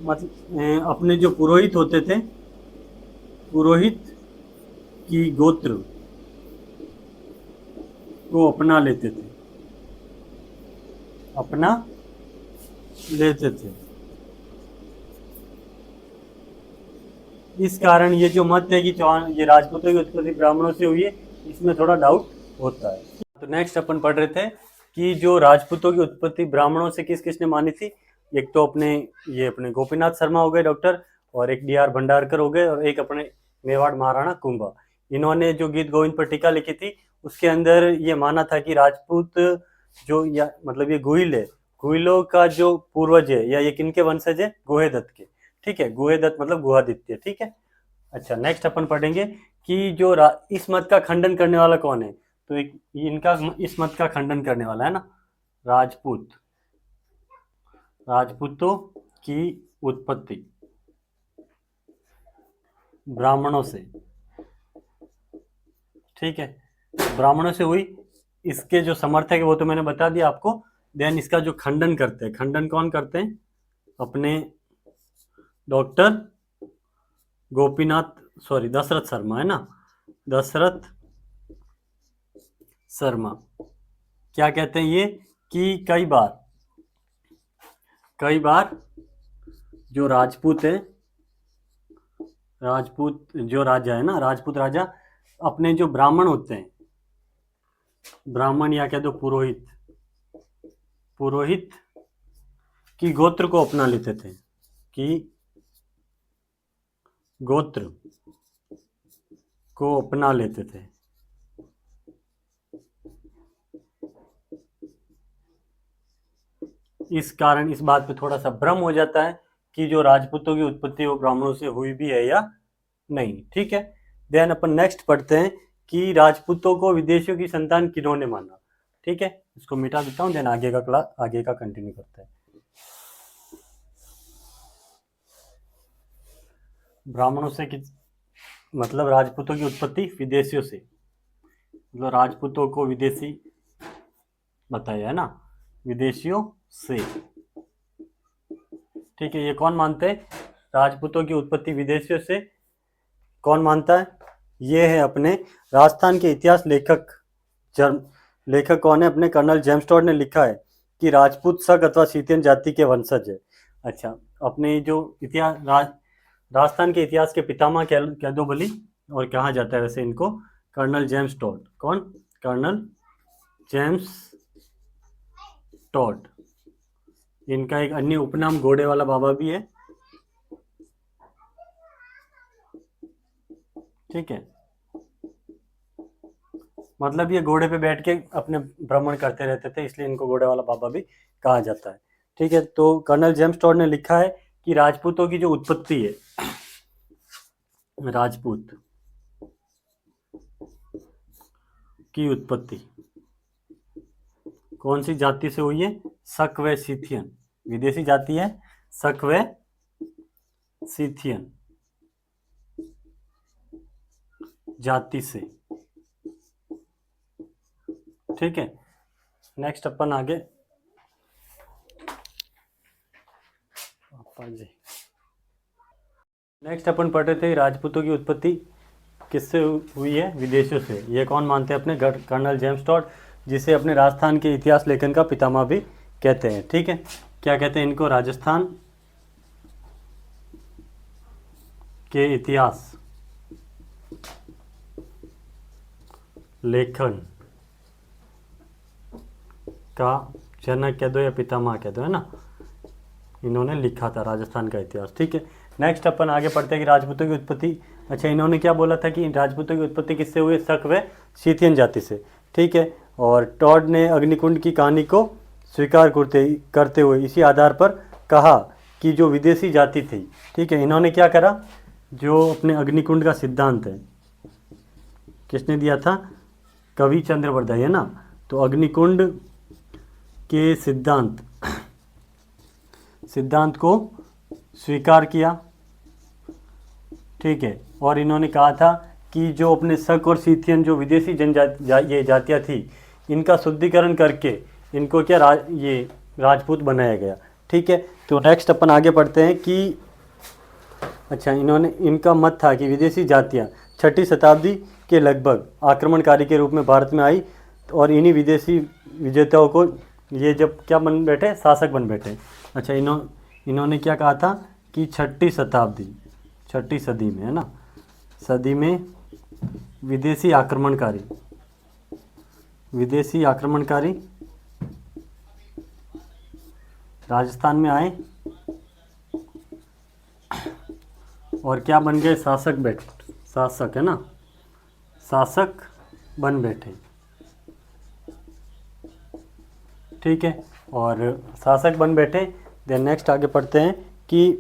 मतलब अपने जो पुरोहित होते थे, पुरोहित की गोत्र को अपना लेते थे। इस कारण ये जो मत है कि चौहान ये राजपूतों की उत्पत्ति ब्राह्मणों से हुई है, इसमें थोड़ा डाउट होता है। तो नेक्स्ट अपन पढ़ रहे थे कि जो राजपूतों की उत्पत्ति ब्राह्मणों से किसने मानी थी। एक तो अपने गोपीनाथ शर्मा हो गए डॉक्टर, और एक डी.आर. भंडारकर हो गए, और एक अपने मेवाड़ महाराणा कुंभा। इन्होंने जो गीत गोविंद पर टीका लिखी थी उसके अंदर ये माना था कि राजपूत जो मतलब ये गुहिल है, गुहिलों का जो पूर्वज है या ये किनके वंशज है? गुहे दत्त के। ठीक है, गुहे दत्त मतलब गुहादित्य। ठीक है, अच्छा नेक्स्ट अपन पढ़ेंगे कि जो इस मत का खंडन करने वाला कौन है। तो एक इनका इस मत का खंडन करने वाला है ना, राजपूतों की उत्पत्ति ब्राह्मणों से, ठीक है, ब्राह्मणों से हुई। इसके जो समर्थक है वो तो मैंने बता दिया आपको। देन इसका जो खंडन करते हैं, खंडन कौन करते हैं? अपने डॉक्टर दशरथ शर्मा, है ना, दशरथ शर्मा। क्या कहते हैं ये कि कई बार जो राजपूत है, राजपूत जो राजा है ना, राजपूत राजा अपने जो ब्राह्मण होते हैं, ब्राह्मण या कह दो पुरोहित की गोत्र को अपना लेते थे, कि गोत्र को अपना लेते थे। इस कारण इस बात पे थोड़ा सा भ्रम हो जाता है कि जो राजपूतों की उत्पत्ति वो ब्राह्मणों से हुई भी है या नहीं, ठीक है। देन अपन नेक्स्ट पढ़ते हैं कि राजपूतों को विदेशियों की संतान किन्होंने माना, ठीक है। इसको मिटा देता हूँ, देन आगे का कंटिन्यू करते हैं। ब्राह्मणों से मतलब राजपूतों की उत्पत्ति विदेशियों से, मतलब राजपूतों को विदेशी बताया है ना, विदेशियों से, ठीक है। ये कौन मानते हैं? राजपूतों की उत्पत्ति विदेशियों से कौन मानता है? ये है अपने राजस्थान के इतिहास लेखक कौन है? अपने कर्नल जेम्स टॉड ने लिखा है कि राजपूत शक अथवा सीतियन जाति के वंशज है। अच्छा, अपने जो इतिहास राजस्थान के इतिहास के पितामह कह दो भली, और कहा जाता है वैसे इनको कर्नल जेम्स टॉड। कौन? Colonel James Tod. इनका एक अन्य उपनाम घोड़े वाला बाबा भी है, ठीक है। मतलब ये घोड़े पे बैठ के अपने भ्रमण करते रहते थे, इसलिए इनको घोड़े वाला बाबा भी कहा जाता है, ठीक है। तो कर्नल जेम्स टॉड ने लिखा है कि राजपूतों की जो उत्पत्ति है, राजपूत की उत्पत्ति कौन सी जाति से हुई है? शक व सीथियन, विदेशी जाति है शक व सीथियन जाति से, ठीक है। नेक्स्ट अपन आगे नेक्स्ट अपन पढ़ रहे थे राजपूतों की उत्पत्ति किससे हुई है? विदेशियों से। ये कौन मानते हैं? अपने कर्नल जेम्स टॉड, जिसे अपने राजस्थान के इतिहास लेखन का पितामह भी कहते हैं, ठीक है। क्या कहते हैं इनको? राजस्थान के इतिहास लेखन का जनक कह दो या पितामह कह दो, है ना, इन्होंने लिखा था राजस्थान का इतिहास, ठीक है। नेक्स्ट अपन आगे पढ़ते हैं कि राजपूतों की उत्पत्ति, अच्छा इन्होंने क्या बोला था कि राजपूतों की उत्पत्ति किससे हुई? शक व सीथियन जाति से, ठीक है। और टॉड ने अग्निकुंड की कहानी को स्वीकार करते हुए इसी आधार पर कहा कि जो विदेशी जाति थी, ठीक है, इन्होंने क्या करा? जो अपने अग्निकुंड का सिद्धांत है, किसने दिया था? कवि चंद्र बरदाई, है ना। तो अग्निकुंड के सिद्धांत को स्वीकार किया, ठीक है। और इन्होंने कहा था कि जो अपने शक और सीथियन जो विदेशी ये जातियाँ थी, इनका शुद्धिकरण करके इनको क्या ये राजपूत बनाया गया, ठीक है। तो नेक्स्ट अपन आगे पढ़ते हैं कि अच्छा इनका मत था कि विदेशी जातियाँ 6ठी शताब्दी के लगभग आक्रमणकारी के रूप में भारत में आई, और इन्हीं विदेशी विजेताओं को ये जब क्या बन बैठे? शासक बन बैठे। अच्छा इन्होंने क्या कहा था कि 6ठी सदी में, है ना, सदी में विदेशी आक्रमणकारी राजस्थान में आए और क्या बन गए? शासक, है ना, शासक बन बैठे, ठीक है। और शासक बन बैठे। देन नेक्स्ट आगे पढ़ते हैं कि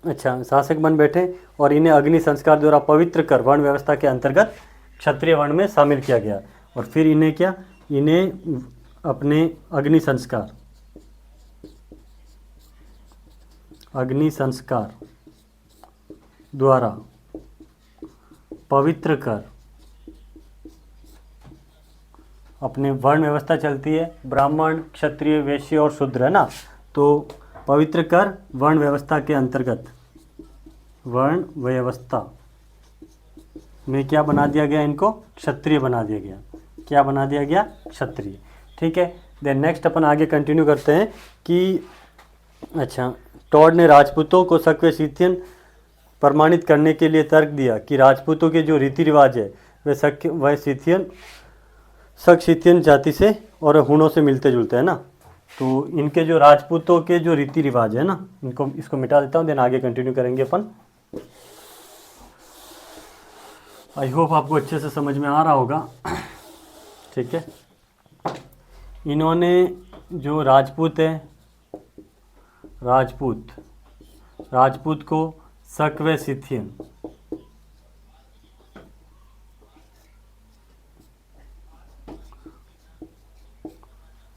अच्छा शासक बन बैठे और इन्हें अग्नि संस्कार द्वारा पवित्र कर वर्ण व्यवस्था के अंतर्गत क्षत्रिय वर्ण में शामिल किया गया। और फिर इन्हें क्या, इन्हें अपने अग्नि संस्कार द्वारा पवित्र कर, अपने वर्ण व्यवस्था चलती है ब्राह्मण, क्षत्रिय, वैश्य और शूद्र, है ना। तो पवित्र कर वर्ण व्यवस्था के अंतर्गत, वर्ण व्यवस्था में क्या बना दिया गया, इनको क्षत्रिय बना दिया गया। क्या बना दिया गया, क्षत्रिय। ठीक है। देन नेक्स्ट अपन आगे कंटिन्यू करते हैं कि अच्छा, टॉड ने राजपूतों को शक व सिथियन प्रमाणित करने के लिए तर्क दिया कि राजपूतों के जो रीति रिवाज है वह शक सिथियन जाति से और हुणों से मिलते जुलते हैं ना। तो इनके जो राजपूतों के जो रीति रिवाज है ना, इसको मिटा देता हूँ, देन आगे कंटिन्यू करेंगे अपन। आई होप आपको अच्छे से समझ में आ रहा होगा। ठीक है। इन्होंने जो राजपूत है, राजपूत को शक व सिथियन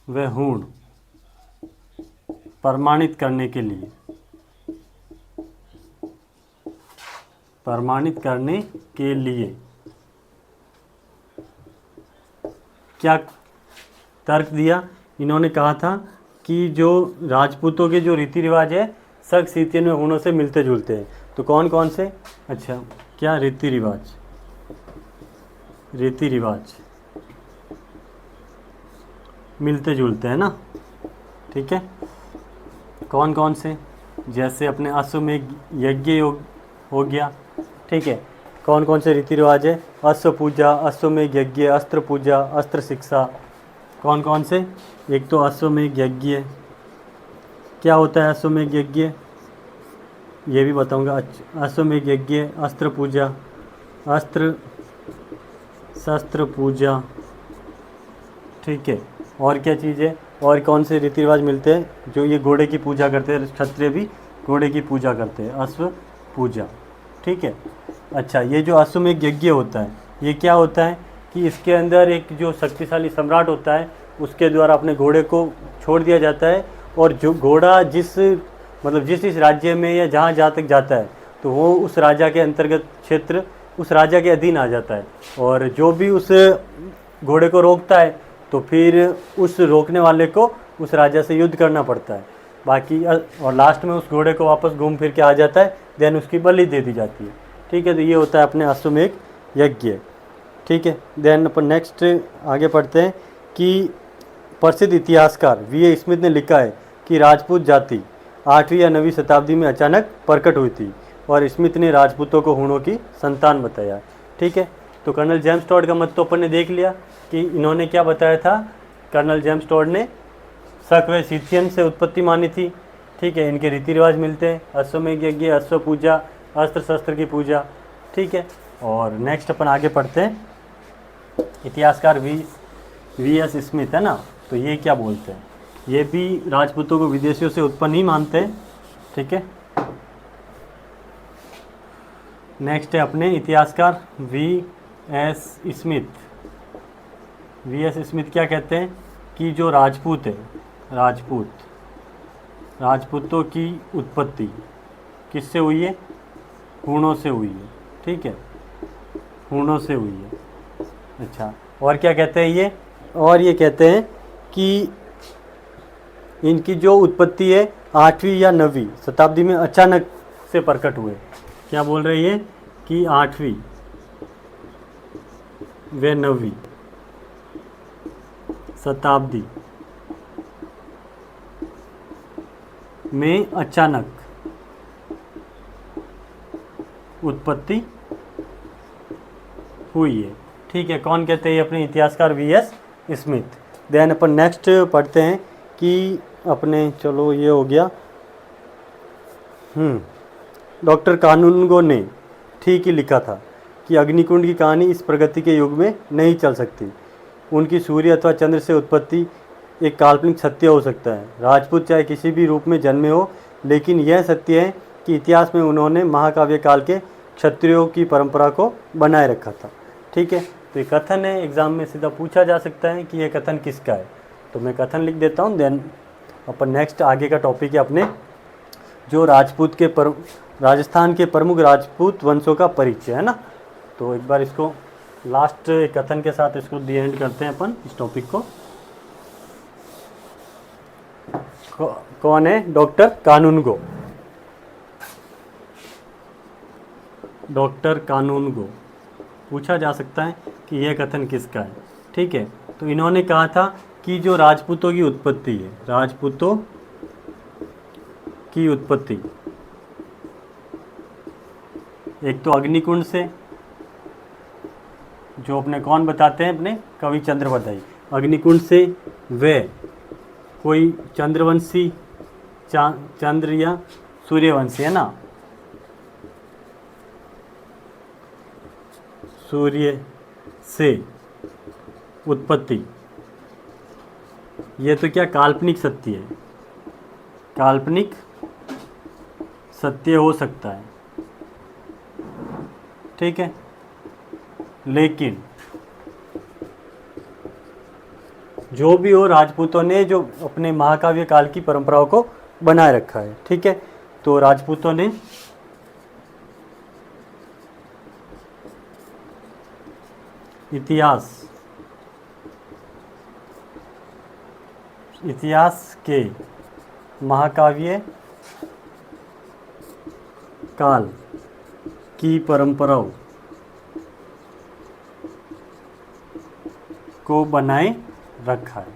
व हूण प्रमाणित करने के लिए क्या तर्क दिया। इन्होंने कहा था कि जो राजपूतों के जो रीति रिवाज है शक सिथियन व हूणों से मिलते जुलते हैं। तो कौन कौन से, अच्छा, क्या रीति रिवाज मिलते जुलते हैं ना। ठीक है। कौन कौन से, जैसे अपने अश्वमेध यज्ञ हो गया। ठीक है। कौन कौन से रीति रिवाज है, अश्व पूजा, अश्वमेध यज्ञ, अस्त्र पूजा, अस्त्र शिक्षा। कौन कौन से, एक तो अश्वमेध यज्ञ, क्या होता है अश्वमेध यज्ञ, ये भी बताऊंगा। अश्वमेध यज्ञ, अस्त्र पूजा, अस्त्र शस्त्र पूजा। ठीक है। और क्या चीज़ है, और कौन से रीति रिवाज मिलते हैं, जो ये घोड़े की पूजा करते हैं, क्षत्रिय भी घोड़े की पूजा करते हैं, अश्व पूजा। ठीक है। अच्छा, ये जो अश्वमेध यज्ञ होता है, ये क्या होता है कि इसके अंदर एक जो शक्तिशाली सम्राट होता है उसके द्वारा अपने घोड़े को छोड़ दिया जाता है, और जो घोड़ा जिस राज्य में या जहाँ तक जाता है तो वो उस राजा के अंतर्गत क्षेत्र उस राजा के अधीन आ जाता है, और जो भी उस घोड़े को रोकता है तो फिर उस रोकने वाले को उस राजा से युद्ध करना पड़ता है। बाकी और लास्ट में उस घोड़े को वापस घूम फिर के आ जाता है, देन उसकी बलि दे दी जाती है। ठीक है। तो ये होता है अपने अश्वमेध यज्ञ। ठीक है। देन अपन नेक्स्ट आगे पढ़ते हैं कि प्रसिद्ध इतिहासकार वी.ए. स्मिथ ने लिखा है कि राजपूत जाति 8वीं या 9वीं शताब्दी में अचानक प्रकट हुई थी, और स्मिथ ने राजपूतों को हूणों की संतान बताया। ठीक है। तो कर्नल जेम्स टॉड का मत तो अपन ने देख लिया कि इन्होंने क्या बताया था। कर्नल जेम्स टॉड ने शक व सिथियन से उत्पत्ति मानी थी। ठीक है। इनके रीति रिवाज मिलते हैं, अश्वमेध यज्ञ, अश्व पूजा, अस्त्र शस्त्र की पूजा। ठीक है। और नेक्स्ट अपन आगे पढ़ते हैं, इतिहासकार वी.एस. स्मिथ है ना, तो ये क्या बोलते हैं, ये भी राजपूतों को विदेशियों से उत्पन्न ही मानते हैं। ठीक है। नेक्स्ट है अपने इतिहासकार वी.एस. स्मिथ क्या कहते हैं कि जो राजपूत है, राजपूतों की उत्पत्ति किससे हुई है, हूणों से हुई है। ठीक है। हूणों से हुई है। अच्छा, और क्या कहते हैं ये, और ये कहते हैं कि इनकी जो उत्पत्ति है 8वीं या 9वीं शताब्दी में अचानक से प्रकट हुए। क्या बोल रहे हैं कि 8वीं व 9वीं शताब्दी में अचानक उत्पत्ति हुई है। ठीक है। कौन कहते हैं, अपने इतिहासकार वी.एस. स्मिथ। देन अपन नेक्स्ट पढ़ते हैं कि अपने, चलो ये हो गया, डॉक्टर कानूनगो ने ठीक ही लिखा था कि अग्निकुंड की कहानी इस प्रगति के युग में नहीं चल सकती। उनकी सूर्य अथवा चंद्र से उत्पत्ति एक काल्पनिक सत्य हो सकता है। राजपूत चाहे किसी भी रूप में जन्मे हो, लेकिन यह सत्य है कि इतिहास में उन्होंने महाकाव्य काल के क्षत्रियों की परंपरा को बनाए रखा था। ठीक है। तो ये कथन है, एग्ज़ाम में सीधा पूछा जा सकता है कि ये कथन किसका है। तो मैं कथन लिख देता हूँ, देन अपन नेक्स्ट आगे का टॉपिक है अपने जो राजस्थान के प्रमुख राजपूत वंशों का परिचय है ना। तो एक बार इसको लास्ट कथन के साथ इसको दी एंड करते हैं अपन इस टॉपिक को। कौन है? डॉक्टर कानूनगो। डॉक्टर कानूनगो पूछा जा सकता है कि यह कथन किसका है। ठीक है, तो इन्होंने कहा था कि जो राजपूतों की उत्पत्ति है, राजपूतों की उत्पत्ति एक तो अग्निकुंड से, जो अपने कौन बताते हैं, अपने कवि चंद्रवरदाई। अग्निकुंड से वे कोई चंद्रवंशी, चंद्र या सूर्यवंशी है ना, सूर्य से उत्पत्ति। ये तो क्या काल्पनिक सत्य है, काल्पनिक सत्य हो सकता है। ठीक है, लेकिन जो भी हो, राजपूतों ने जो अपने महाकाव्य काल की परंपराओं को बनाए रखा है। ठीक है, तो राजपूतों ने इतिहास के महाकाव्य काल की परंपराओं को बनाए रखा है।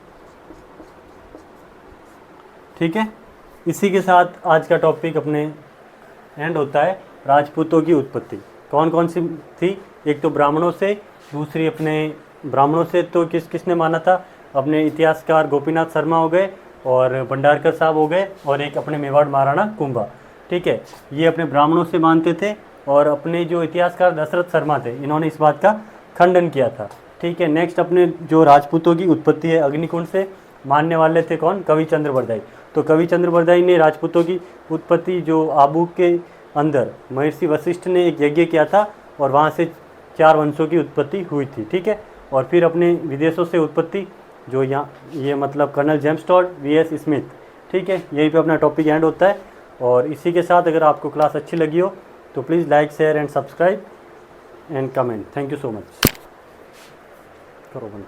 ठीक है, इसी के साथ आज का टॉपिक अपने एंड होता है। राजपूतों की उत्पत्ति कौन कौन सी थी? एक तो ब्राह्मणों से, दूसरी अपने ब्राह्मणों से तो किसने माना था? अपने इतिहासकार गोपीनाथ शर्मा हो गए और भंडारकर साहब हो गए, और एक अपने मेवाड़ महाराणा कुंभा। ठीक है, ये अपने ब्राह्मणों से मानते थे, और अपने जो इतिहासकार दशरथ शर्मा थे, इन्होंने इस बात का खंडन किया था। ठीक है, नेक्स्ट अपने जो राजपूतों की उत्पत्ति है अग्निकुंड से, मानने वाले थे कौन? कवि चंद्रवरदाई। तो कवि चंद्रवरदाई ने राजपूतों की उत्पत्ति जो आबू के अंदर महर्षि वशिष्ठ ने एक यज्ञ किया था, और वहाँ से 4 वंशों की उत्पत्ति हुई थी। ठीक है, और फिर अपने विदेशों से उत्पत्ति जो यहाँ ये मतलब colonel James Tod, V S. Smith. ठीक है, यहीं पे अपना टॉपिक एंड होता है। और इसी के साथ अगर आपको क्लास अच्छी लगी हो तो please like, share and subscribe and comment. Thank you so much. करो बंद।